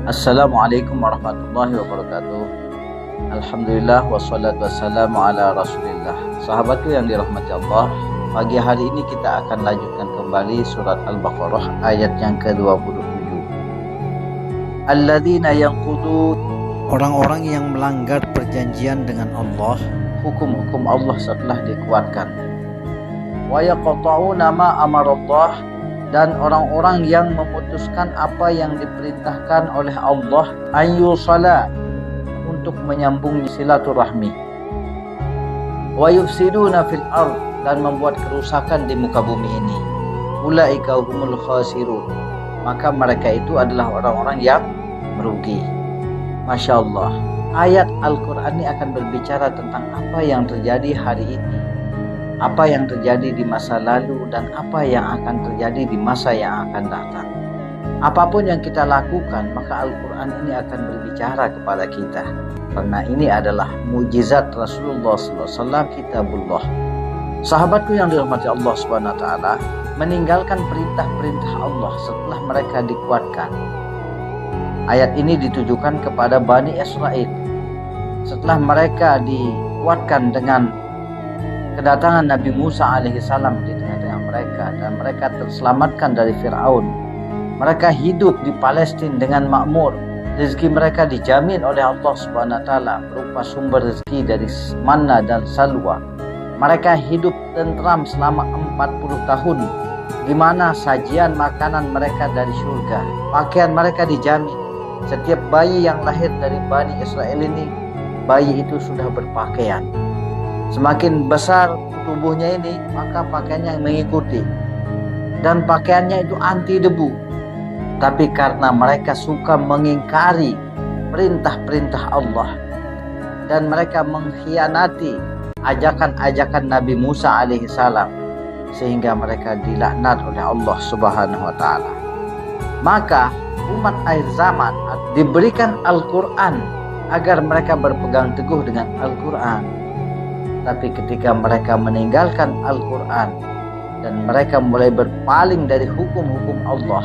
Assalamualaikum warahmatullahi wabarakatuh. Alhamdulillah wassalatu wassalamu ala rasulillah. Sahabatku yang dirahmati Allah, pagi hari ini kita akan lanjutkan kembali surat Al-Baqarah ayat yang ke-27. Alladzina yanqudu, orang-orang yang melanggar perjanjian dengan Allah, hukum-hukum Allah setelah dikuatkan. Wa yaqta'una ma amarallah, dan orang-orang yang memutuskan apa yang diperintahkan oleh Allah ayyusala, untuk menyambung silaturahmi. Wa yufsiduna fil ard, dan membuat kerusakan di muka bumi ini. Ulaika humul khasirun, maka mereka itu adalah orang-orang yang merugi. Masya Allah, ayat Al-Quran ini akan berbicara tentang apa yang terjadi hari ini, apa yang terjadi di masa lalu, dan apa yang akan terjadi di masa yang akan datang. Apapun yang kita lakukan, maka Al-Quran ini akan berbicara kepada kita. Karena ini adalah mukjizat Rasulullah SAW, kitabullah. Sahabatku yang dirahmati Allah SWT, meninggalkan perintah-perintah Allah setelah mereka dikuatkan. Ayat ini ditujukan kepada Bani Israel. Setelah mereka dikuatkan dengan kedatangan Nabi Musa alaihissalam di tengah-tengah mereka, dan mereka terselamatkan dari Fir'aun. Mereka hidup di Palestina dengan makmur. Rezeki mereka dijamin oleh Allah SWT berupa sumber rezeki dari manna dan salwa. Mereka hidup tentram selama 40 tahun, di mana sajian makanan mereka dari surga. Pakaian mereka dijamin. Setiap bayi yang lahir dari Bani Israel ini, bayi itu sudah berpakaian. Semakin besar tubuhnya ini, maka pakaiannya mengikuti. Dan pakaiannya itu anti debu. Tapi karena mereka suka mengingkari perintah-perintah Allah, dan mereka mengkhianati ajakan-ajakan Nabi Musa alaihissalam, sehingga mereka dilaknat oleh Allah Subhanahu wa ta'ala. Maka umat akhir zaman diberikan Al-Quran agar mereka berpegang teguh dengan Al-Quran. Tapi ketika mereka meninggalkan Al-Quran dan mereka mulai berpaling dari hukum-hukum Allah,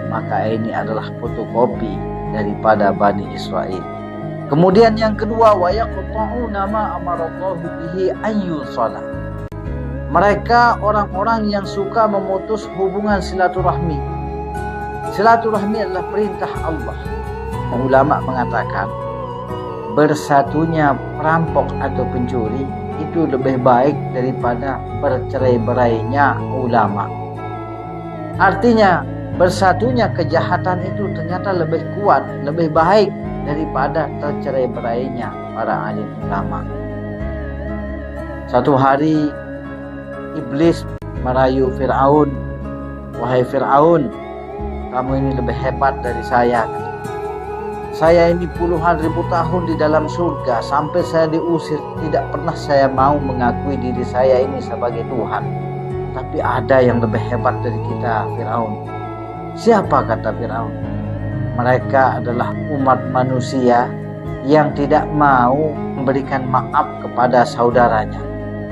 maka ini adalah fotokopi daripada Bani Israel. Kemudian yang kedua, wa yaqta'una ma amarallahu bihi ayyusala. Mereka orang-orang yang suka memutus hubungan silaturahmi. Silaturahmi adalah perintah Allah. Ulama mengatakan bersatunya perampok atau pencuri itu lebih baik daripada bercerai-berainya ulama. Artinya bersatunya kejahatan itu ternyata lebih kuat, lebih baik daripada tercerai-berainya para alim ulama. Satu hari iblis merayu Fir'aun, wahai Fir'aun, kamu ini lebih hebat dari saya. Saya ini puluhan ribu tahun di dalam surga, sampai saya diusir, tidak pernah saya mau mengakui diri saya ini sebagai Tuhan. Tapi ada yang lebih hebat dari kita, Fir'aun. Siapa, kata Fir'aun? Mereka adalah umat manusia yang tidak mau memberikan maaf kepada saudaranya,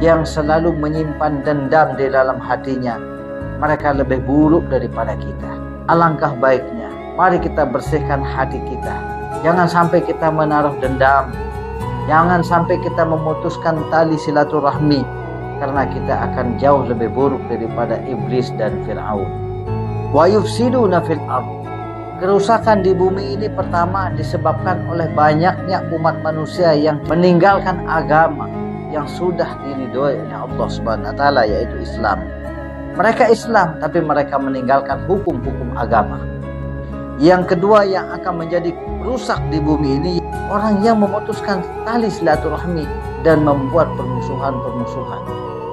yang selalu menyimpan dendam di dalam hatinya. Mereka lebih buruk daripada kita. Alangkah baiknya, mari kita bersihkan hati kita. Jangan sampai kita menaruh dendam. Jangan sampai kita memutuskan tali silaturahmi, karena kita akan jauh lebih buruk daripada iblis dan Fir'aun. Wa yufsiduna fil ard. Kerusakan di bumi ini pertama disebabkan oleh banyaknya umat manusia yang meninggalkan agama yang sudah diridhoi oleh Allah Subhanahu wa taala, yaitu Islam. Mereka Islam tapi mereka meninggalkan hukum-hukum agama. Yang kedua yang akan menjadi rusak di bumi ini, orang yang memutuskan tali silaturahmi dan membuat permusuhan-permusuhan.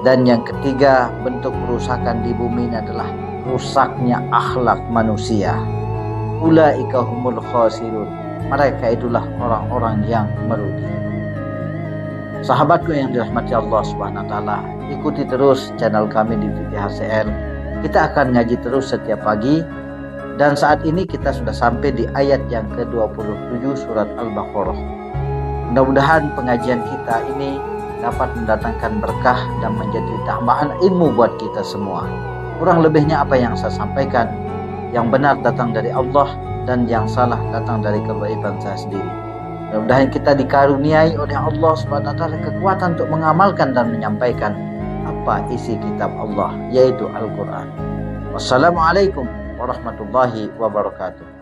Dan yang ketiga bentuk kerusakan di bumi ini adalah rusaknya akhlak manusia. Ulaika humul khasirun, mereka itulah orang-orang yang merugi. Sahabatku yang dirahmati Allah Subhanahu wa taala, ikuti terus channel kami di VTHCL. Kita akan ngaji terus setiap pagi. Dan saat ini kita sudah sampai di ayat yang ke-27 surat Al-Baqarah. Mudah-mudahan pengajian kita ini dapat mendatangkan berkah dan menjadi tambahan ilmu buat kita semua. Kurang lebihnya apa yang saya sampaikan yang benar datang dari Allah, dan yang salah datang dari kedhaiban saya sendiri. Mudah-mudahan kita dikaruniai oleh Allah Subhanahu wa taala kekuatan untuk mengamalkan dan menyampaikan apa isi kitab Allah, yaitu Al-Qur'an. Wassalamualaikum warahmatullahi wabarakatuh.